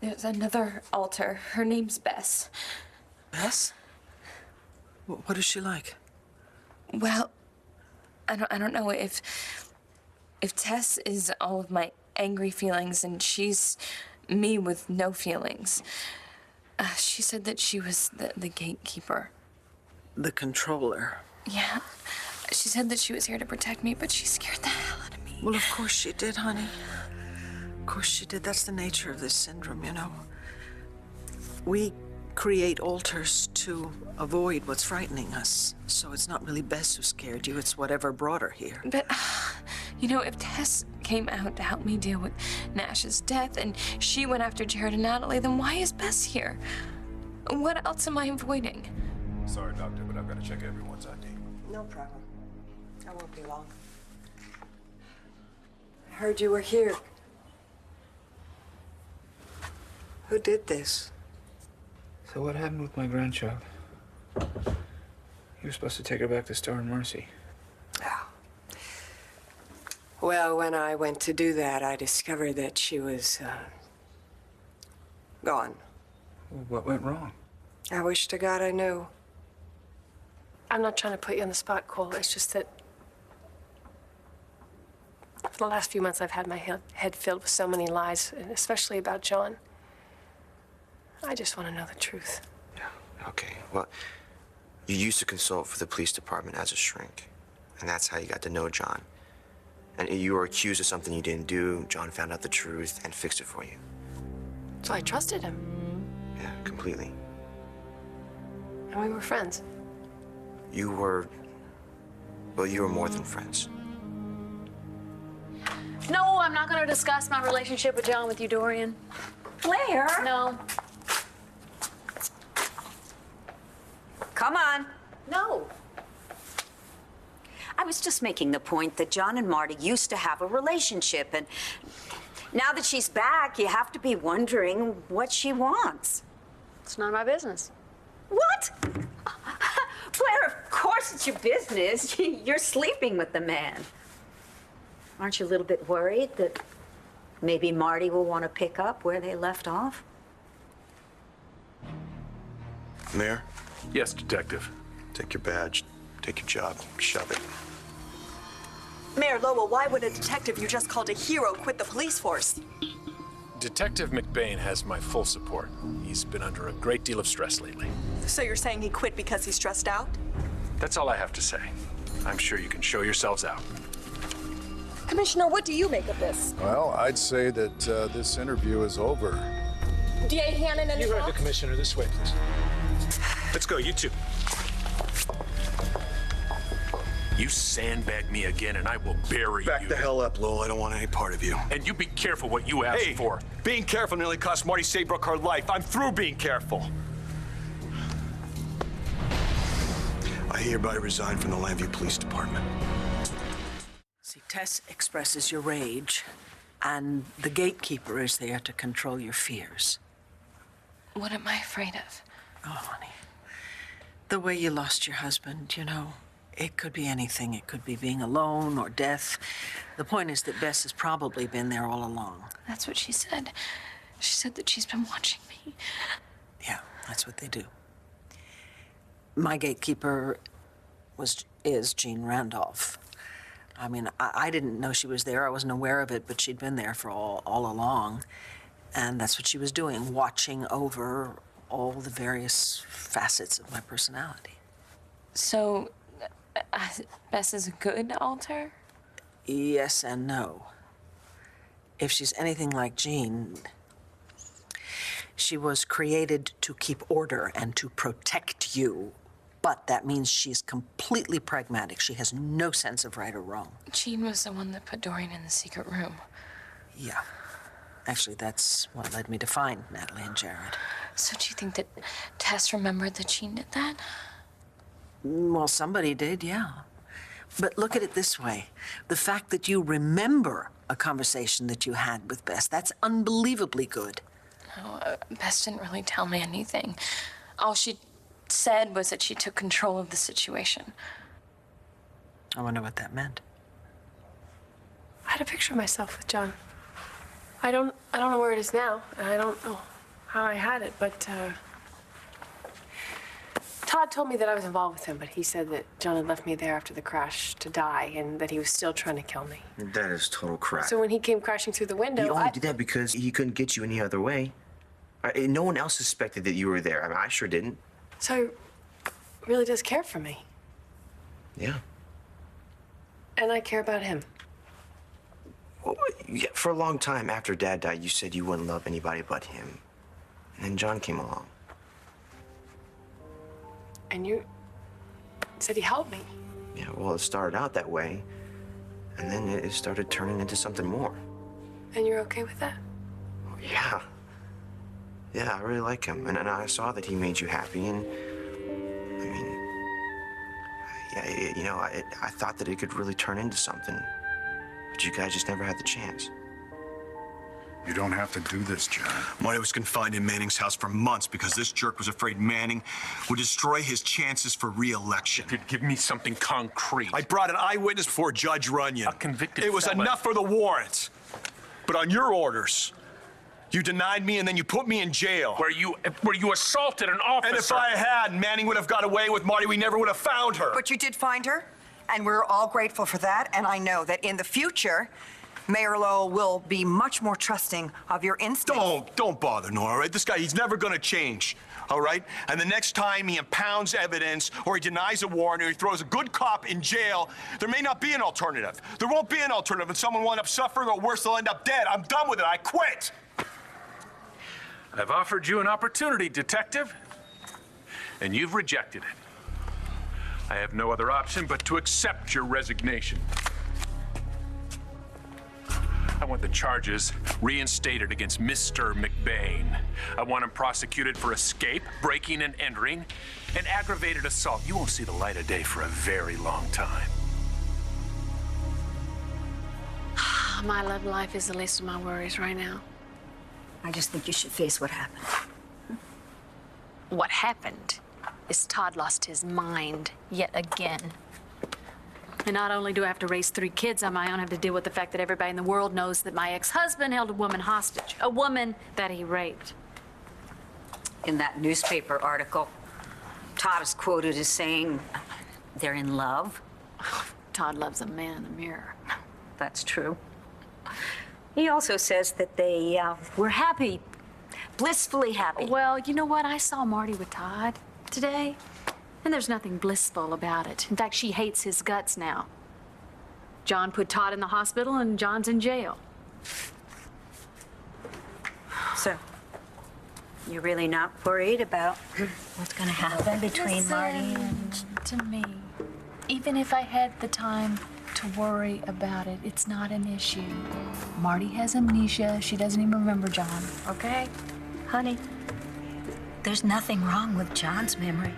There's another altar. Her name's Bess. Bess? What is she like? Well, I don't know if Tess is all of my angry feelings and she's me with no feelings. She said that she was the gatekeeper. The controller. Yeah. She said that she was here to protect me, but she scared the hell out of me. Well, of course she did, honey. Of course she did. That's the nature of this syndrome, you know. We create altars to avoid what's frightening us. So it's not really Bess who scared you, it's whatever brought her here. But, you know, if Tess came out to help me deal with Nash's death and she went after Jared and Natalie, then why is Bess here? What else am I avoiding? Sorry, Doctor, but I've got to check everyone's ID. No problem. I won't be long. I heard you were here. Who did this? So what happened with my grandchild? You were supposed to take her back to Star and Mercy. Oh. Well, when I went to do that, I discovered that she was, gone. What went wrong? I wish to God I knew. I'm not trying to put you on the spot, Cole. It's just that for the last few months, I've had my head filled with so many lies, and especially about John. I just want to know the truth. Yeah, okay. Well, you used to consult for the police department as a shrink, and that's how you got to know John. And you were accused of something you didn't do. John found out the truth and fixed it for you. So I trusted him, Yeah, completely. and we were friends. You were more than friends. No, I'm not going to discuss my relationship with John with you, Dorian. Claire! No. Come on. No. I was just making the point that John and Marty used to have a relationship, and now that she's back, you have to be wondering what she wants. It's none of my business. What? Claire, of course it's your business. You're sleeping with the man. Aren't you a little bit worried that maybe Marty will want to pick up where they left off? Mayor, Yes, Detective. take your badge, take your job, shove it. Mayor Lowell, why would a detective you just called a hero quit the police force? Detective McBain has my full support. He's been under a great deal of stress lately. So you're saying he quit because he's stressed out? That's all I have to say. I'm sure you can show yourselves out. Commissioner, what do you make of this? Well, I'd say that this interview is over. D.A. Hannon and You heard the commissioner. This way, please. Let's go, you two. You sandbag me again, and I will bury you. Back the hell up, Lowell. I don't want any part of you. And you be careful what you ask for. Being careful nearly cost Marty Saybrook her life. I'm through being careful. I hereby resign from the Llanview Police Department. See, Tess expresses your rage, and the gatekeeper is there to control your fears. What am I afraid of? Oh, honey. The way you lost your husband, you know, it could be anything. It could be being alone or death. The point is that Bess has probably been there all along. That's what she said. She said that she's been watching me. Yeah, that's what they do. My gatekeeper is Jean Randolph. I mean, I didn't know she was there. I wasn't aware of it, but she'd been there for all along. And that's what she was doing, watching over all the various facets of my personality. So, Bess is a good altar? Yes and no. If she's anything like Jean, she was created to keep order and to protect you. But that means she's completely pragmatic. She has no sense of right or wrong. Jean was the one that put Dorian in the secret room. Yeah. Actually, that's what led me to find Natalie and Jared. So do you think that Tess remembered that Jean did that? Well, somebody did, yeah. But look at it this way. The fact that you remember a conversation that you had with Bess, that's unbelievably good. No, Bess didn't really tell me anything. All she said was that she took control of the situation. I wonder what that meant. I had a picture of myself with John. I don't know where it is now, and I don't know how I had it, but Todd told me that I was involved with him, but he said that John had left me there after the crash to die and that he was still trying to kill me. That is total crap. So when he came crashing through the window, He only did that because he couldn't get you any other way. No one else suspected that you were there. I mean, I sure didn't. So he really does care for me. Yeah. And I care about him. Well, yeah, for a long time after Dad died, you said you wouldn't love anybody but him. And then John came along. And you said he helped me. Yeah, well, it started out that way, and then it started turning into something more. And you're okay with that? Yeah. Yeah, I really like him, and I saw that he made you happy, and I mean, yeah, you know, I thought that it could really turn into something, but you guys just never had the chance. You don't have to do this, John. Marty was confined in Manning's house for months because this jerk was afraid Manning would destroy his chances for re-election. Give me something concrete. I brought an eyewitness before Judge Runyon. A convicted It was felon. enough for the warrant. But on your orders, you denied me and then you put me in jail. Where you assaulted an officer. And if I had, Manning would have got away with Marty. We never would have found her. But you did find her, and we're all grateful for that. And I know that in the future, Mayor Lowell will be much more trusting of your instincts. Don't bother, Nora, all right? This guy, he's never gonna change, all right? And the next time he impounds evidence, or he denies a warrant, or he throws a good cop in jail, there may not be an alternative. There won't be an alternative, and someone will end up suffering, or worse, they'll end up dead. I'm done with it. I quit. I've offered you an opportunity, detective, and you've rejected it. I have no other option but to accept your resignation. I want the charges reinstated against Mr. McBain. I want him prosecuted for escape, breaking and entering, and aggravated assault. You won't see the light of day for a very long time. My love life is the least of my worries right now. I just think you should face what happened. What happened is Todd lost his mind yet again. And not only do I have to raise 3 kids on my own, I have to deal with the fact that everybody in the world knows that my ex-husband held a woman hostage, a woman that he raped. In that newspaper article, Todd is quoted as saying they're in love. Todd loves a man in the mirror. That's true. He also says that they were happy, blissfully happy. Well, you know what? I saw Marty with Todd today, and there's nothing blissful about it. In fact, she hates his guts now. John put Todd in the hospital, and John's in jail. So, you're really not worried about what's going to happen between Marty and... To me, even if I had the time to worry about it, it's not an issue. Marty has amnesia. She doesn't even remember John, okay? Honey, there's nothing wrong with John's memory.